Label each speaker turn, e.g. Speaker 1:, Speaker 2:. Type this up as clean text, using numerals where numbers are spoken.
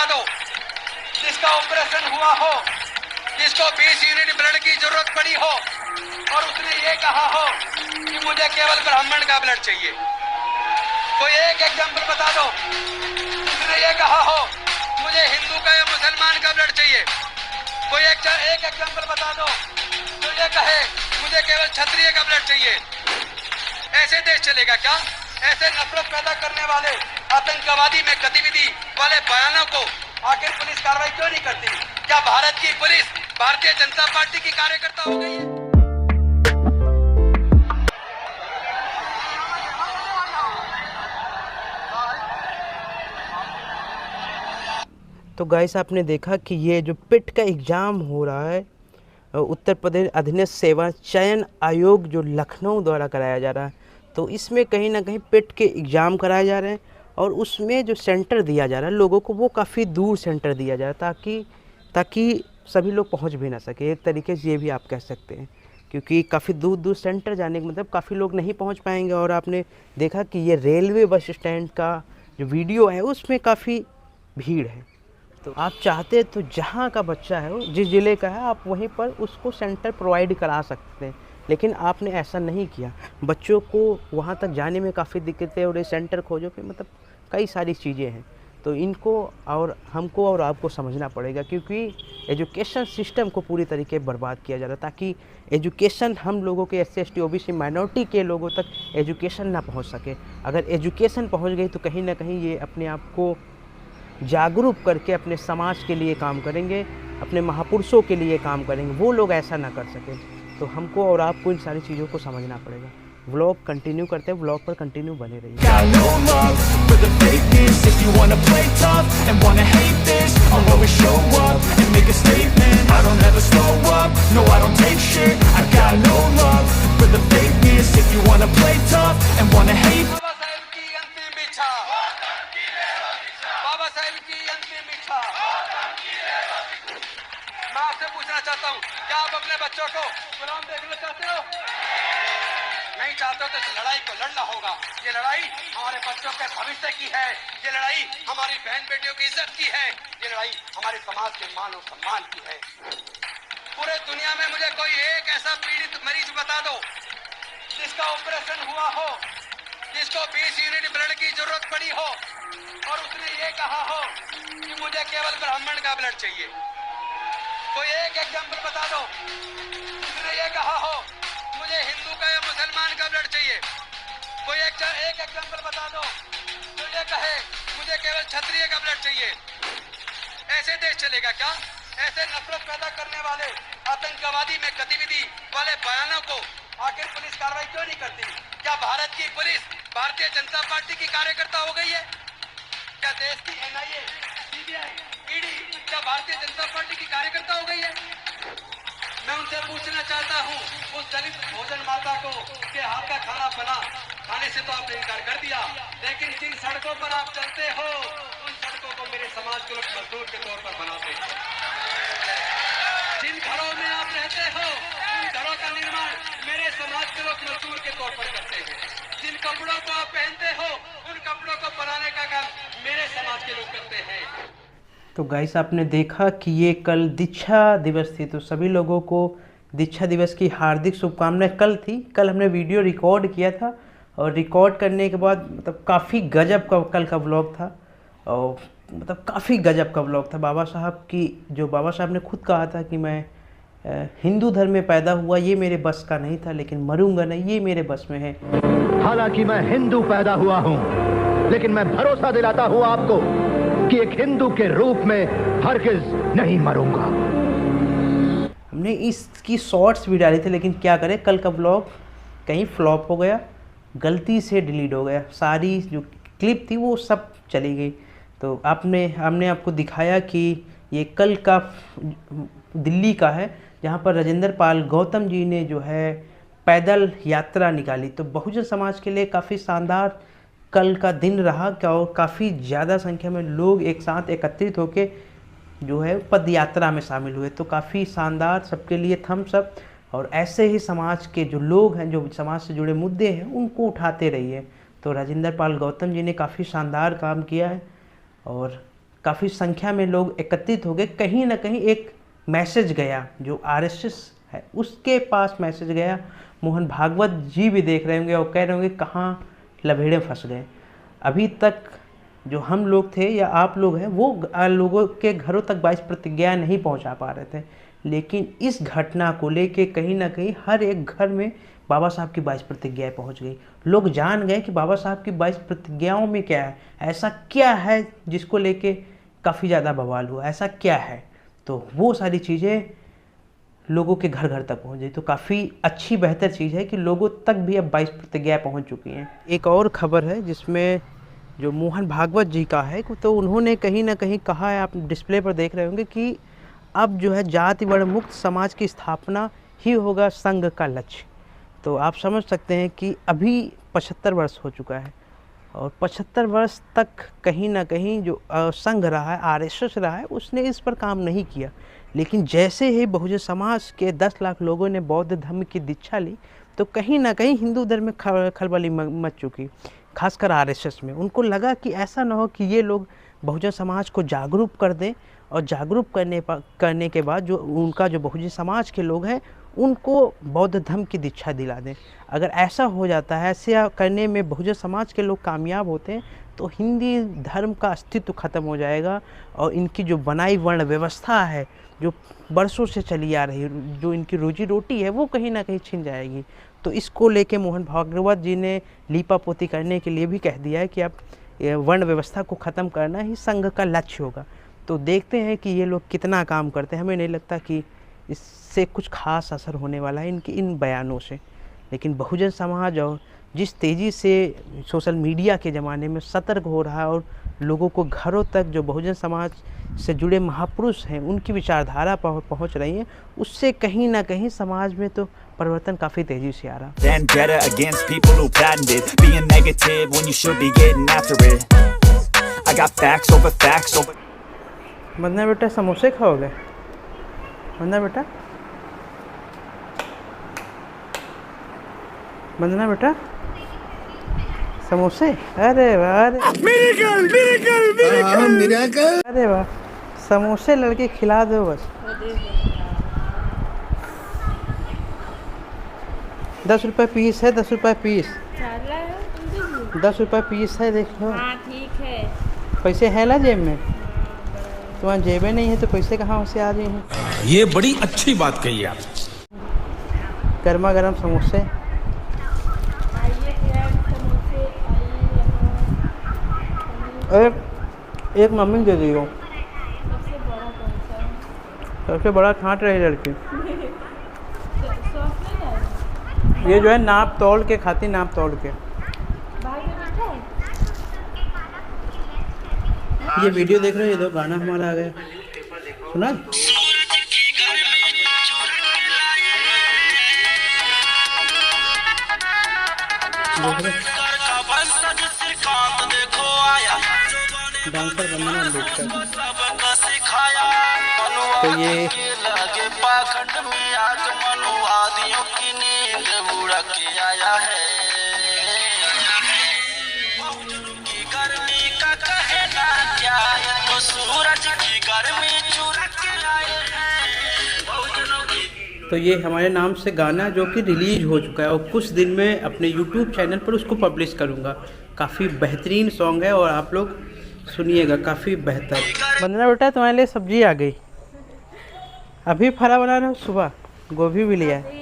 Speaker 1: बता दो जिसका ऑपरेशन हुआ हो, जिसको 20 यूनिट ब्लड की जरूरत पड़ी हो और उसने ये कहा हो कि मुझे केवल ब्राह्मण का ब्लड चाहिए। कोई एक एग्जाम्पल बता दो उसने ये कहा हो मुझे हिंदू का या मुसलमान का ब्लड चाहिए। कोई एक एग्जाम्पल बता दो जो ये कहे मुझे केवल क्षत्रिय का ब्लड चाहिए। ऐसे देश चलेगा क्या? ऐसे नफरत पैदा करने वाले आतंकवादी में गतिविधि वाले बयानों को आखिर पुलिस कार्रवाई क्यों नहीं करती? क्या भारत की पुलिस भारतीय जनता पार्टी की कार्यकर्ता हो गई है?
Speaker 2: तो गाइस आपने देखा कि ये जो पिट का एग्ज़ाम हो रहा है उत्तर प्रदेश अधीनस्थ सेवा चयन आयोग जो लखनऊ द्वारा कराया जा रहा है, तो इसमें कहीं ना कहीं पिट के एग्ज़ाम कराए जा रहे हैं और उसमें जो सेंटर दिया जा रहा है लोगों को वो काफ़ी दूर सेंटर दिया जा रहा है ताकि सभी लोग पहुंच भी ना सके। एक तरीके से ये भी आप कह सकते हैं, क्योंकि काफ़ी दूर दूर सेंटर जाने का मतलब काफ़ी लोग नहीं पहुंच पाएंगे। और आपने देखा कि ये रेलवे बस स्टैंड का जो वीडियो है उसमें काफ़ी भीड़ है। तो आप चाहते तो जहाँ का बच्चा है जिस ज़िले का है आप वहीं पर उसको सेंटर प्रोवाइड करा सकते हैं, लेकिन आपने ऐसा नहीं किया। बच्चों को वहाँ तक जाने में काफ़ी दिक्कतें और ये सेंटर खोजो कि मतलब कई सारी चीज़ें हैं। तो इनको और हमको और आपको समझना पड़ेगा, क्योंकि एजुकेशन सिस्टम को पूरी तरीके बर्बाद किया जा रहा है ताकि एजुकेशन हम लोगों के SC ST OBC माइनॉरिटी के लोगों तक एजुकेशन ना पहुँच सके। अगर एजुकेशन पहुँच गई तो कहीं ना कहीं ये अपने आप को जागरूक करके अपने समाज के लिए काम करेंगे, अपने महापुरुषों के लिए काम करेंगे। वो लोग ऐसा ना कर सकें, तो हमको और आपको इन सारी चीज़ों को समझना पड़ेगा। व्लॉग कंटिन्यू करते हैं, व्लॉग पर कंटिन्यू बने रहिए।
Speaker 1: बाबा साहेब की अंतिम इच्छा। मैं आपसे पूछना चाहता हूँ, क्या आप अपने बच्चों को गुलाम देखना चाहते हो? नहीं चाहते हो तो इस लड़ाई को लड़ना होगा। ये लड़ाई हमारे बच्चों के भविष्य की है, ये लड़ाई हमारी बहन बेटियों की इज्जत की है, ये लड़ाई हमारे समाज के मान और सम्मान की है। पूरे दुनिया में मुझे कोई एक ऐसा पीड़ित मरीज बता दो जिसका ऑपरेशन हुआ हो, जिसको 20 यूनिट ब्लड की जरूरत पड़ी हो और उसने ये कहा हो कि मुझे केवल ब्राह्मण का ब्लड चाहिए। कोई एक एग्जाम्पल बता दो उसने ये कहा हो मुझे हिंदू का या मुसलमान का ब्लड चाहिए। कोई एक एग्जाम्पल बता दो जो ये कहे मुझे केवल क्षत्रिय का ब्लड चाहिए। ऐसे देश चलेगा क्या? ऐसे नफरत पैदा करने वाले आतंकवादी में गतिविधि वाले बयानों को आखिर पुलिस कार्रवाई क्यों नहीं करती? क्या भारत की पुलिस भारतीय जनता पार्टी की कार्यकर्ता हो गई है? क्या देश की NIA, CBI, ED क्या भारतीय जनता पार्टी की कार्यकर्ता हो गई है? मैं उनसे पूछना चाहता हूँ, उस दलित भोजन माता को के हाथ का खाना बना खाने से तो आपने इनकार कर दिया, लेकिन जिन सड़कों पर आप चलते हो उन सड़कों को मेरे समाज के लोग मजदूर के तौर पर बनाते हैं। जिन घरों में आप रहते हो उन घरों का निर्माण मेरे समाज के लोग मजदूर के तौर पर करते हैं। जिन कपड़ों को आप पहनते हो उन कपड़ों को बनाने का काम मेरे समाज के लोग करते हैं।
Speaker 2: तो गाइस आपने देखा कि ये कल दीक्षा दिवस थी, तो सभी लोगों को दीक्षा दिवस की हार्दिक शुभकामनाएं। कल थी, कल हमने वीडियो रिकॉर्ड किया था और रिकॉर्ड करने के बाद मतलब काफ़ी गजब का कल का व्लॉग था और मतलब काफ़ी गजब का व्लॉग था। बाबा साहब की जो बाबा साहब ने खुद कहा था कि मैं हिंदू धर्म में पैदा हुआ, ये मेरे बस का नहीं था, लेकिन मरूंगा नहीं, ये मेरे बस में है।
Speaker 3: हालांकि मैं हिंदू पैदा हुआ हूं, लेकिन मैं भरोसा दिलाता हूं आपको कि एक हिंदू के रूप में हरगिज नहीं मरूंगा।
Speaker 2: हमने इसकी शॉर्ट्स भी डाली थी, लेकिन क्या करें कल का व्लॉग कहीं फ्लॉप हो गया, गलती से डिलीट हो गया। सारी जो क्लिप थी वो सब चली गई। तो हमने आपको दिखाया कि ये कल का दिल्ली का है, जहाँ पर राजेंद्र पाल गौतम जी ने जो है पैदल यात्रा निकाली। तो बहुजन समाज के लिए काफ़ी शानदार कल का दिन रहा और काफ़ी ज़्यादा संख्या में लोग एक साथ एकत्रित होकर जो है पद यात्रा में शामिल हुए। तो काफ़ी शानदार, सबके लिए थम्स अप। और ऐसे ही समाज के जो लोग हैं, जो समाज से जुड़े मुद्दे हैं, उनको उठाते रहिए। तो राजेंद्र पाल गौतम जी ने काफ़ी शानदार काम किया है और काफ़ी संख्या में लोग एकत्रित हो गए। कहीं ना कहीं एक मैसेज गया, जो आरएसएस है उसके पास मैसेज गया। मोहन भागवत जी भी देख रहे होंगे और कह रहे होंगे कहाँ लभेड़े फंस गए। अभी तक जो हम लोग थे या आप लोग हैं वो लोगों के घरों तक 22 प्रतिज्ञा नहीं पहुंचा पा रहे थे, लेकिन इस घटना को लेके कहीं ना कहीं हर एक घर में बाबा साहब की 22 प्रतिज्ञाएं पहुंच गई। लोग जान गए कि बाबा साहब की 22 प्रतिज्ञाओं में क्या है, ऐसा क्या है जिसको लेके काफ़ी ज़्यादा बवाल हुआ, ऐसा क्या है। तो वो सारी चीज़ें लोगों के घर घर तक पहुँच गई। तो काफ़ी अच्छी बेहतर चीज़ है कि लोगों तक भी अब 22 प्रतिज्ञाएं पहुँच चुकी हैं। एक और खबर है जिसमें जो मोहन भागवत जी का है, तो उन्होंने कहीं ना कहीं कहा है, आप डिस्प्ले पर देख रहे होंगे, कि अब जो है जाति वर्ण मुक्त समाज की स्थापना ही होगा संघ का लक्ष्य। तो आप समझ सकते हैं कि अभी 75 वर्ष हो चुका है और 75 वर्ष तक कहीं ना कहीं जो संघ रहा है, आरएसएस रहा है, उसने इस पर काम नहीं किया। लेकिन जैसे ही बहुजन समाज के 10 लाख लोगों ने बौद्ध धर्म की दीक्षा ली, तो कहीं ना कहीं हिंदू धर्म में खलबली मच चुकी, खासकर आरएसएस में। उनको लगा कि ऐसा ना हो कि ये लोग बहुजन समाज को जागरूक कर दें और जागरूक करने के बाद जो उनका जो बहुजन समाज के लोग हैं उनको बौद्ध धर्म की दीक्षा दिला दें। अगर ऐसा हो जाता है, ऐसा करने में बहुजन समाज के लोग कामयाब होते हैं, तो हिंदी धर्म का अस्तित्व खत्म हो जाएगा और इनकी जो बनाई वर्ण व्यवस्था है, जो बरसों से चली आ रही, जो इनकी रोजी रोटी है, वो कहीं ना कहीं छिन जाएगी। तो इसको लेके मोहन भागवत जी ने लीपापोती करने के लिए भी कह दिया है कि अब वर्ण व्यवस्था को ख़त्म करना ही संघ का लक्ष्य होगा। तो देखते हैं कि ये लोग कितना काम करते हैं। हमें नहीं लगता कि इससे कुछ खास असर होने वाला है इनके इन बयानों से। लेकिन बहुजन समाज और जिस तेज़ी से सोशल मीडिया के ज़माने में सतर्क हो रहा है और लोगों को घरों तक जो बहुजन समाज से जुड़े महापुरुष हैं उनकी विचारधारा पहुंच रही है, उससे कहीं ना कहीं समाज में तो परिवर्तन काफ़ी तेज़ी से आ रहा है।
Speaker 4: Vendetta against people who patented being negative when you should be getting after it. I got facts over
Speaker 2: वंदना बेटा समोसे खाओगे? वंदना बेटा, वंदना बेटा समोसे? अरे वाह, अरे वाह, समोसे लड़के खिला दो बस। 10 रुपये पीस है, 10 रुपये पीस, 10 रुपये पीस है, देख लो।
Speaker 5: हाँ ठीक है।
Speaker 2: पैसे हैं ना जेब में? तुम्हारी जेबें नहीं है तो पैसे कहाँ से आ रहे हैं?
Speaker 6: ये बड़ी अच्छी बात कही आप।
Speaker 2: गर्मा गर्म समोसे। एक मम्मी दे दी हो। सबसे बड़ा छाँट रही लड़की। ये जो है नाप तोल के खाती, नाप तोल के। ये वीडियो देख रहे हो, ये दो गाना हमारा आ गया, सुना? डांसर वंदना अम्बेडकर। तो ये तो ये हमारे नाम से गाना जो कि रिलीज हो चुका है और कुछ दिन में अपने YouTube चैनल पर उसको पब्लिश करूँगा। काफ़ी बेहतरीन सॉन्ग है और आप लोग सुनिएगा, काफ़ी बेहतर। वंदना बेटा तुम्हारे लिए सब्जी आ गई। अभी फरा बना रहे हो? सुबह गोभी भी लिया है।